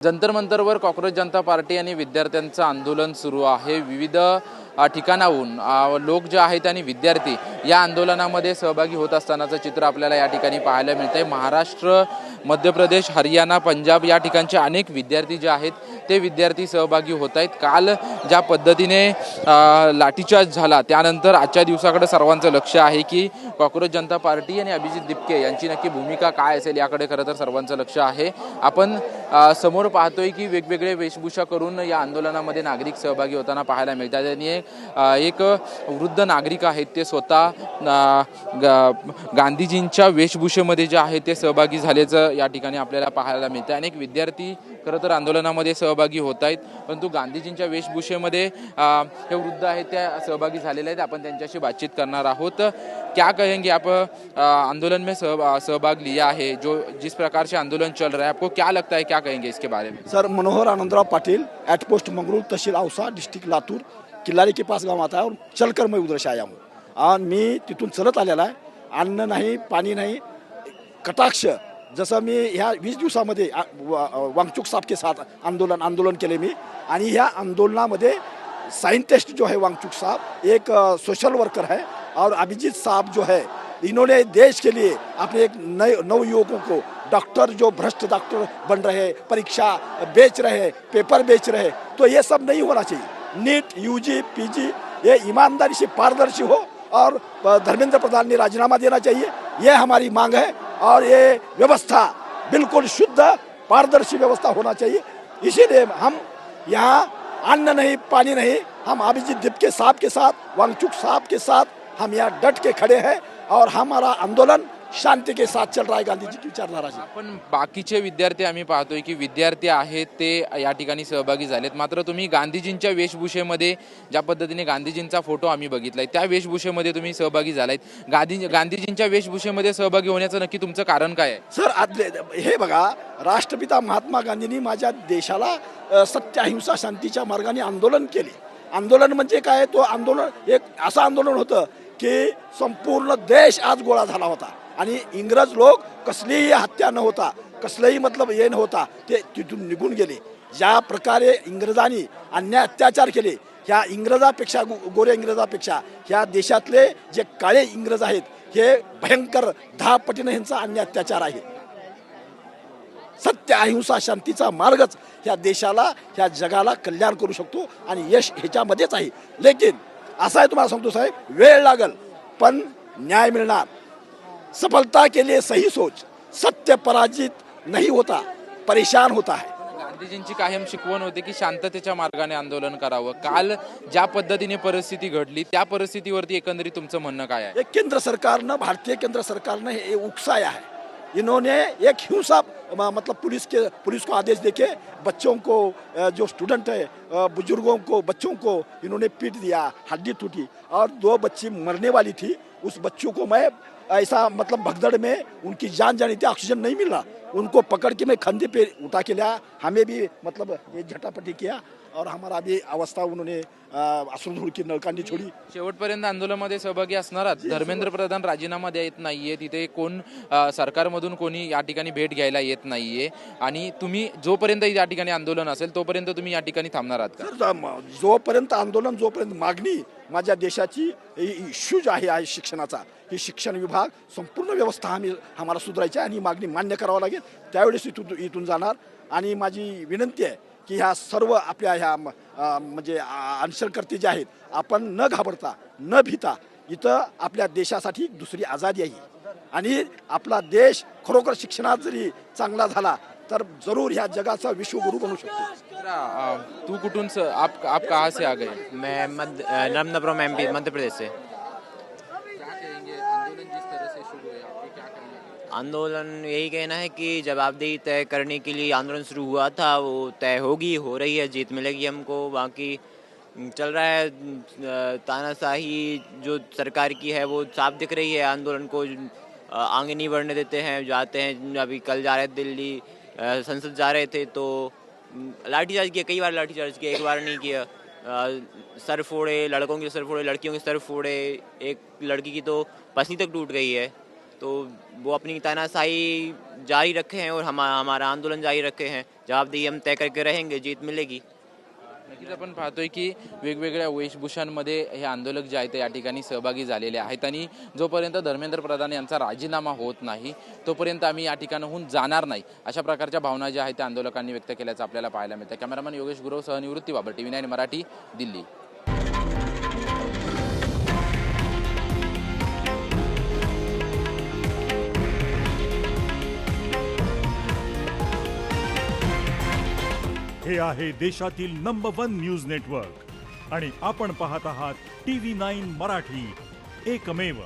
Jantar मंतरवर cockroach जनता party आणि विद्यार्थ्यांचं आंदोलन सुरू आहे। विविध ठिकाणाहून लोक जे आहेत आणि विद्यार्थी या आंदोलनामध्ये सहभागी होत असतानाचं चित्र आपल्याला या ठिकाणी पाहायला मिळतंय। महाराष्ट्र, मध्य प्रदेश, हरियाणा, पंजाब या ठिकाणचे अनेक विद्यार्थी जे आहेत ते विद्यार्थी सहभागी होत आहेत। काल ज्या पद्धतीने लाठीचार्ज झाला त्यानंतर आजच्या दिवसाकडे सर्वांचं लक्ष आहे की कॉक्रोच जनता पार्टी आणि अभिजित दिपके यांची नक्की भूमिका काय असेल याकडे खरं तर सर्वांचं लक्ष आहे। आपण समोर पाहतोय की वेगवेगळे वेशभूषा करून या आंदोलनामध्ये नागरिक सहभागी होताना पाहायला मिळतात। आणि एक वृद्ध नागरिक आहेत ते स्वतः गांधीजींच्या वेशभूषेमध्ये जे आहे ते सहभागी झाल्याचं या ठिकाणी आपल्याला पाहायला मिळतं। अनेक विद्यार्थी खरं तर आंदोलनामध्ये सहभागी होत आहेत, परंतु गांधीजींच्या वेशभूषेमध्ये हे वृद्ध आहेत त्या सहभागी झालेले आहेत। आपण त्यांच्याशी बातचीत करणार आहोत। क्या कहेंगे आप, आंदोलन में सहभाग लिया है, जो जिस प्रकार से आंदोलन चल रहा है आपको क्या लगता है, क्या कहेंगे इसके बारे में? Sir, Manohar Anandrao Patil, at post Mangrul, तहसील औसा, डिस्ट्रिक्ट लातूर, किल्लारी के पास गाँव आता है और चलकर मैं उधर से आया हूँ। और मी तिथून चलत आलेला आहे। अन्न नाही, पाणी नाही, कटाक्ष जसं मी ह्या 20 दिवसामध्ये वांगचुक साहब के साथ आंदोलन केले मी। आणि ह्या आंदोलनामध्ये साइंटिस्ट जो है वांगचुक साहब एक सोशल वर्कर है और अभिजीत साहब जो है इन्होंने देश के लिए अपने एक नव युवकों को डॉक्टर जो भ्रष्ट डॉक्टर बन रहे हैं, परीक्षा बेच रहे हैं, पेपर बेच रहे हैं, तो ये सब नहीं होना चाहिए। नीट, यूजी, पीजी ये ईमानदारी से पारदर्शी हो और धर्मेंद्र प्रधान ने राजीनामा देना चाहिए, ये हमारी मांग है। और ये व्यवस्था बिल्कुल शुद्ध पारदर्शी व्यवस्था होना चाहिए। इसीलिए हम यहाँ अन्न नहीं, पानी नहीं, हम अभिजीत दिपके साहब के साथ, वांगचुक साहब के साथ हम यहाँ डट के खड़े हैं और हमारा आंदोलन शांति के साथ चल रहा है गांधी जी की विचारधारा से। पण बाकीचे विद्यार्थी आम्ही पाहतोय की विद्यार्थी आहेत ते या ठिकाणी सहभागी झालेत, मात्र तुम्ही गांधीजींच्या वेशभूषेमध्ये ज्या पद्धतीने गांधीजींचा फोटो आम्ही बघितलाय त्या वेशभूषेमध्ये तुम्ही सहभागी झालात। गांधीजींच्या वेशभूषेमध्ये सहभागी होण्याचं नक्की तुमचं कारण काय आहे? सर, हे बघा, राष्ट्रपिता महात्मा गांधींनी माझ्या देशाला सत्य, अहिंसा, शांतीच्या मार्गाने आंदोलन केले। आंदोलन म्हणजे काय? तो आंदोलन एक असं आंदोलन होतं की संपूर्ण देश आज गोळा झाला होता आणि इंग्रज लोक कसलीही हत्या न होता, कसलंही मतलब हे न होता ते तिथून निघून गेले। ज्या प्रकारे इंग्रजांनी अन्याय अत्याचार केले, ह्या इंग्रजापेक्षा, गोऱ्या इंग्रजापेक्षा ह्या देशातले जे काळे इंग्रज आहेत हे भयंकर 10 पटीने ह्यांचा अन्याय अत्याचार आहे। सत्य, अहिंसा, शांतीचा मार्गच ह्या देशाला, ह्या जगाला कल्याण करू शकतो आणि यश ह्याच्यामध्येच आहे। लेकिन असं आहे, तुम्हाला सांगतो साहेब, वेळ लागल पण न्याय मिळणार। सफलता के लिए सही सोच, सत्य पराजित नहीं होता, परेशान होता है। गांधीजींची कायम शिकवण होती की शांततेच्या मार्गाने आंदोलन करावं। काल ज्या पद्धतीने परिस्थिती घडली त्या परिस्थितीवरती एकंदरीत तुमचं म्हणणं काय आहे? केंद्र सरकारनं, भारतीय केंद्र सरकारनं हे उकसाया है। इन्होंने एक हिंसा मतलब पुलिस को आदेश देके बच्चों को, जो स्टूडेंट है, बुजुर्गों को, बच्चों को इन्होंने पीट दिया, हड्डी टूटी और 2 बच्ची मरने वाली थी। उस बच्चों को मैं ऐसा मतलब भगदड़ में उनकी जान जानी थी, ऑक्सीजन नहीं मिल रहा, उनको पकड़ के मैं खंधे पे उठा के लाया। हमें भी मतलब ये झटापटी किया और हमारा भी अवस्था उन्होंने अश्रुधूर की नळकांडी छोडी। शेवटपर्यंत आंदोलनामध्ये सहभागी असणार आहात। धर्मेंद्र प्रधान राजीनामा देत नाहीये, तिथे कोण सरकारमधून कोणी या ठिकाणी भेट घ्यायला येत नाहीये आणि तुम्ही जोपर्यंत या ठिकाणी आंदोलन असेल तोपर्यंत तुम्ही या ठिकाणी थांबणार आहात का? जोपर्यंत आंदोलन, जोपर्यंत मागणी, माझ्या देशाची इश्यू जो आहे शिक्षणाचा, ही शिक्षण विभाग संपूर्ण व्यवस्था आम्हाला सुधारायची आणि मागणी मान्य करावं लागेल, त्यावेळेस इथून जाणार। आणि माझी विनंती आहे की ह्या सर्व आपल्या ह्या म्हणजे अनुसरणकर्ते जे आहेत, आपण न घाबरता, न भीता, इथं आपल्या देशासाठी दुसरी आझादी आहे आणि आपला देश खरोखर शिक्षणात जरी चांगला झाला तर जरूर ह्या जगाचा विश्वगुरु बनू शकतो। तू कुठून आप कहाँ से आ गए? मैं नर्मदापुरम एमपी, मध्य प्रदेश से। आंदोलन यही कहना है कि जवाबदेही तय करने के लिए आंदोलन शुरू हुआ था, वो तय होगी, हो रही है, जीत मिलेगी हमको। बाकी चल रहा है तानाशाही जो सरकार की है वो साफ दिख रही है। आंदोलन को आगे नहीं बढ़ने देते हैं, जाते हैं। अभी कल जा रहे थे दिल्ली, संसद जा रहे थे तो लाठीचार्ज किया, कई बार लाठीचार्ज किया, एक बार नहीं किया। सर फोड़े, लड़कों के सर फोड़े, लड़कियों के सर फोड़े, एक लड़की की तो पसली तक टूट गई है। तो वो अपनी तानाशाही जारी रखे हैं और हमारा आंदोलन जारी रखे हैं। जवाबदेही हम तय करके रहेंगे, जीत मिलेगी। नक्कीच आपण पाहतोय की वेगवेगळ्या वेशभूषांमध्ये हे आंदोलक जे आहेत या ठिकाणी सहभागी झालेले आहेत आणि जोपर्यंत धर्मेंद्र प्रधान यांचा राजीनामा होत नाही तोपर्यंत आम्ही या ठिकाणाहून जाणार नाही, अशा प्रकारच्या भावना ज्या आहेत त्या आंदोलकांनी व्यक्त केल्याचं आपल्याला पाहायला मिळतं। कॅमेरामॅन योगेश गुरव सह निवृत्ती बाबर, TV9 मराठी, दिल्ली। हे आहे देशातील नंबर 1 न्यूज नेटवर्क आणि आपण पाहत आहात TV9 मराठी, एकमेव।